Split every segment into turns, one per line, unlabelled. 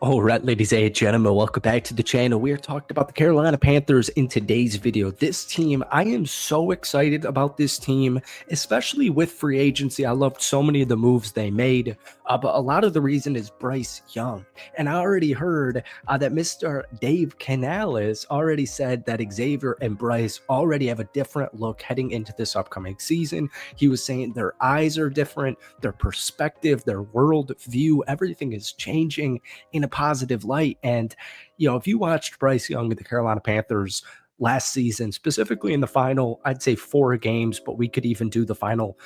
All right, ladies and gentlemen, welcome back to the channel. We are talking about the Carolina Panthers in today's video. This team, I am so excited about this team, especially with free agency. I loved so many of the moves they made, but a lot of the reason is Bryce Young. And I already heard that Mr. Dave Canales already said that Xavier and Bryce already have a different look heading into this upcoming season. He was saying their eyes are different, their perspective, their world view, everything is changing in a positive light. And, if you watched Bryce Young with the Carolina Panthers last season, specifically in the final, I'd say 4 games, but we could even do the final.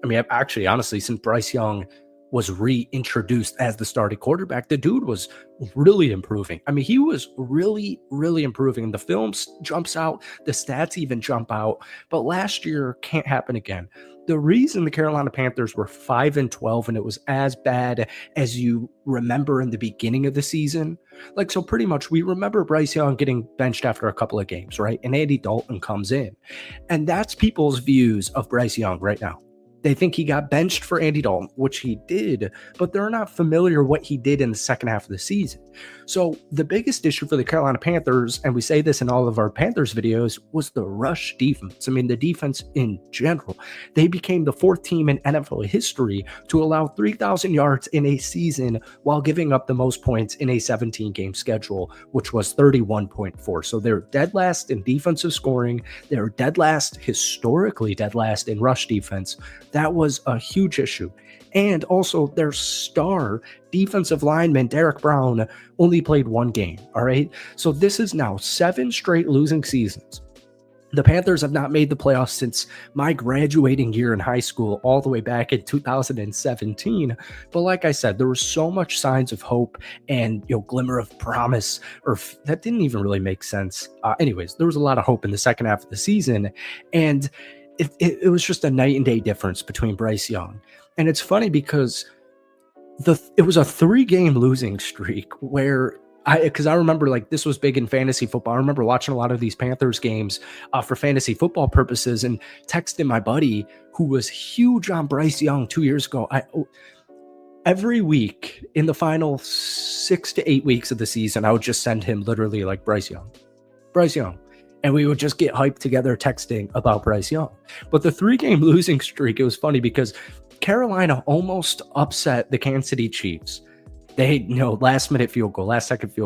I mean, actually, honestly, since Bryce Young was reintroduced as the starting quarterback, the dude was really improving. I mean, he was really, really improving. The film jumps out, the stats even jump out, but last year can't happen again. The reason the Carolina Panthers were 5-12 and it was as bad as you remember in the beginning of the season, so pretty much we remember Bryce Young getting benched after a couple of games, right? And Andy Dalton comes in. And that's people's views of Bryce Young right now. They think he got benched for Andy Dalton, which he did, but they're not familiar what he did in the second half of the season. So the biggest issue for the Carolina Panthers, and we say this in all of our Panthers videos, was the rush defense. I mean, the defense in general. They became the 4th team in NFL history to allow 3,000 yards in a season while giving up the most points in a 17-game schedule, which was 31.4. So they're dead last in defensive scoring. They're dead last, historically dead last in rush defense. That was a huge issue. And also their star defensive lineman, Derek Brown, only played 1 game. All right. So this is now 7 straight losing seasons. The Panthers have not made the playoffs since my graduating year in high school, all the way back in 2017. But like I said, there were so much signs of hope and, glimmer of promise, that didn't even really make sense. Anyways, there was a lot of hope in the second half of the season. And it was just a night and day difference between Bryce Young. And it's funny because it was a 3-game losing streak where because I remember this was big in fantasy football. I remember watching a lot of these Panthers games for fantasy football purposes and texting my buddy who was huge on Bryce Young 2 years ago. Every week in the final 6 to 8 weeks of the season, I would just send him literally Bryce Young. And we would just get hyped together texting about Bryce Young. But the 3-game losing streak, it was funny because Carolina almost upset the Kansas City Chiefs. They, last second field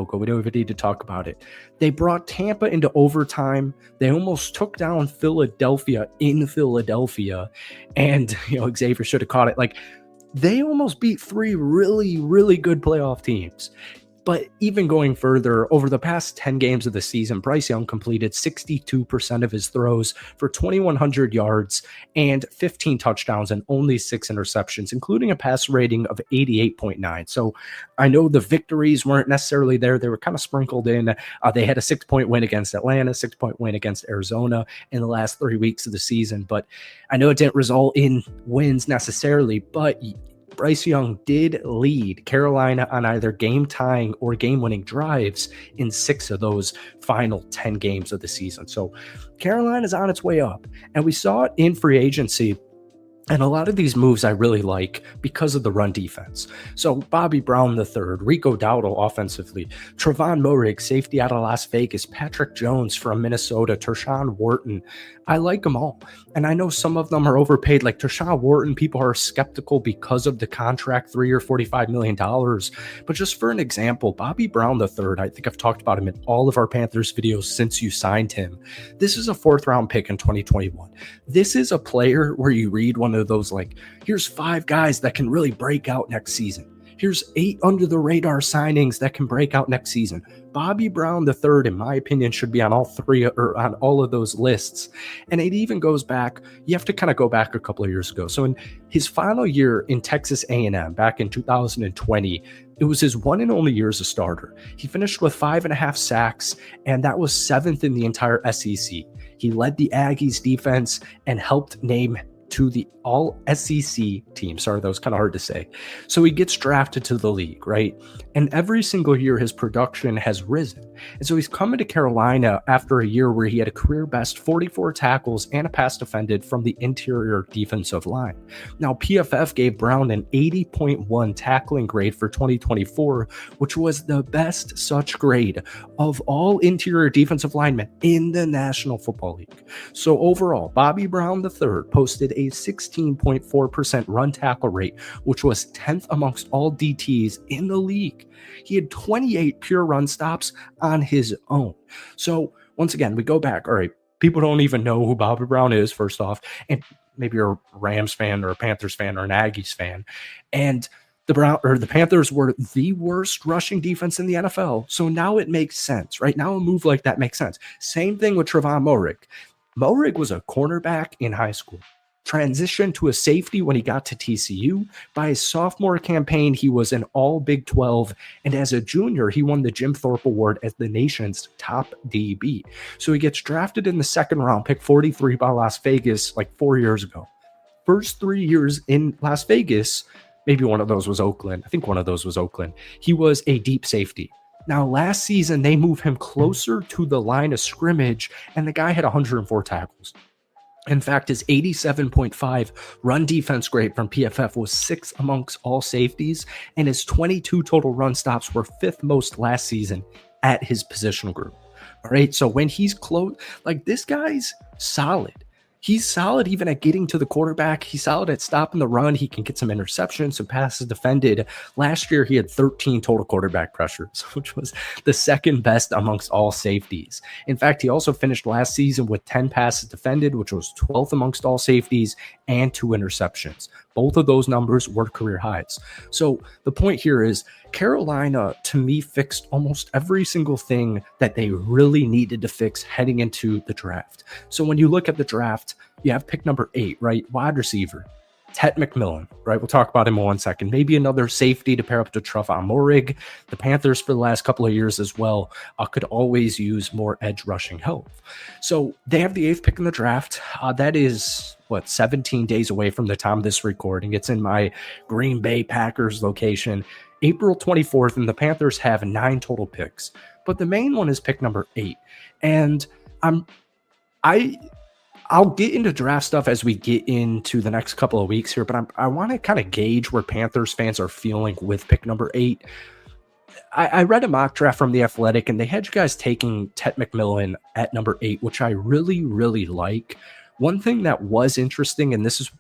goal. We don't even need to talk about it. They brought Tampa into overtime. They almost took down Philadelphia in Philadelphia. And, Xavier should have caught it. They almost beat 3 really, really good playoff teams. But even going further, over the past 10 games of the season, Bryce Young completed 62% of his throws for 2,100 yards and 15 touchdowns and only 6 interceptions, including a pass rating of 88.9. So I know the victories weren't necessarily there. They were kind of sprinkled in. They had a 6-point win against Atlanta, 6-point win against Arizona in the last 3 weeks of the season. But I know it didn't result in wins necessarily, but Bryce Young did lead Carolina on either game-tying or game-winning drives in 6 of those final 10 games of the season. So Carolina's on its way up, and we saw it in free agency. And a lot of these moves I really like because of the run defense. So Bobby Brown III, Rico Dowdle offensively, Trevon Moehrig, safety out of Las Vegas, Patrick Jones from Minnesota, Tershawn Wharton. I like them all. And I know some of them are overpaid. Like Tershawn Wharton, people are skeptical because of the contract, $3 or $45 million. But just for an example, Bobby Brown III, I think I've talked about him in all of our Panthers videos since you signed him. This is a 4th-round pick in 2021. This is a player where you read one of those here's 5 guys that can really break out next season. Here's 8 under the radar signings that can break out next season. Bobby Brown III, in my opinion, should be on all 3 or on all of those lists. And it even goes back, you have to kind of go back a couple of years ago. So in his final year in Texas A&M back in 2020, it was his one and only year as a starter. He finished with 5.5 sacks, and that was 7th in the entire SEC. He led the Aggies defense and helped name to the all SEC team. Sorry, that was kind of hard to say. So he gets drafted to the league, right? And every single year his production has risen. And so he's coming to Carolina after a year where he had a career best 44 tackles and a pass defended from the interior defensive line. Now, PFF gave Brown an 80.1 tackling grade for 2024, which was the best such grade of all interior defensive linemen in the National Football League. So overall, Bobby Brown III posted a 16.4% run tackle rate, which was 10th amongst all DTs in the league. He had 28 pure run stops on his own. So once again, we go back. All right, people don't even know who Bobby Brown is, first off, and maybe you're a Rams fan or a Panthers fan or an Aggies fan, and the Panthers were the worst rushing defense in the NFL. So now it makes sense, right? Now a move like that makes sense. Same thing with Trevon Moehrig. Moehrig was a cornerback in high school, transitioned to a safety when he got to TCU. By his sophomore campaign, he was an all Big 12. And as a junior, he won the Jim Thorpe Award as the nation's top DB. So he gets drafted in the second round, pick 43 by Las Vegas like 4 years ago. First 3 years in Las Vegas, maybe one of those was Oakland. I think one of those was Oakland. He was a deep safety. Now, last season, they moved him closer to the line of scrimmage, and the guy had 104 tackles. In fact, his 87.5 run defense grade from PFF was 6th amongst all safeties, and his 22 total run stops were 5th most last season at his positional group. All right, so when he's close, like this guy's solid. He's solid even at getting to the quarterback. He's solid at stopping the run. He can get some interceptions, some passes defended. Last year, he had 13 total quarterback pressures, which was the second best amongst all safeties. In fact, he also finished last season with 10 passes defended, which was 12th amongst all safeties, and 2 interceptions. Both of those numbers were career highs. So the point here is Carolina, to me, fixed almost every single thing that they really needed to fix heading into the draft. So when you look at the draft, you have pick number 8, right? Wide receiver, Ted McMillan, right? We'll talk about him in 1 second. Maybe another safety to pair up to Trevon Moehrig. The Panthers for the last couple of years as well could always use more edge rushing help. So they have the 8th pick in the draft. That is 17 days away from the time of this recording. It's in my Green Bay Packers location, April 24th, and the Panthers have 9 total picks. But the main one is pick number 8. And I'll get into draft stuff as we get into the next couple of weeks here, but I want to kind of gauge where Panthers fans are feeling with pick number 8. I read a mock draft from The Athletic, and they had you guys taking Ted McMillan at number 8, which I really, really like. One thing that was interesting, and this is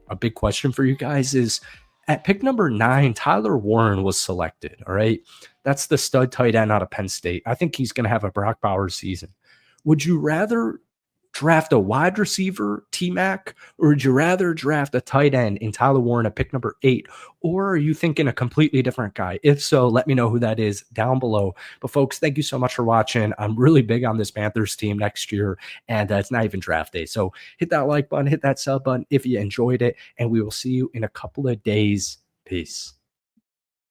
a big question for you guys, is at pick number 9, Tyler Warren was selected. All right. That's the stud tight end out of Penn State. I think he's going to have a Brock Bowers season. Would you rather draft a wide receiver, T-Mac, or would you rather draft a tight end in Tyler Warren at pick number 8? Or are you thinking a completely different guy? If so, let me know who that is down below. But folks, thank you so much for watching. I'm really big on this Panthers team next year, and it's not even draft day. So hit that like button, hit that sub button if you enjoyed it, and we will see you in a couple of days. Peace.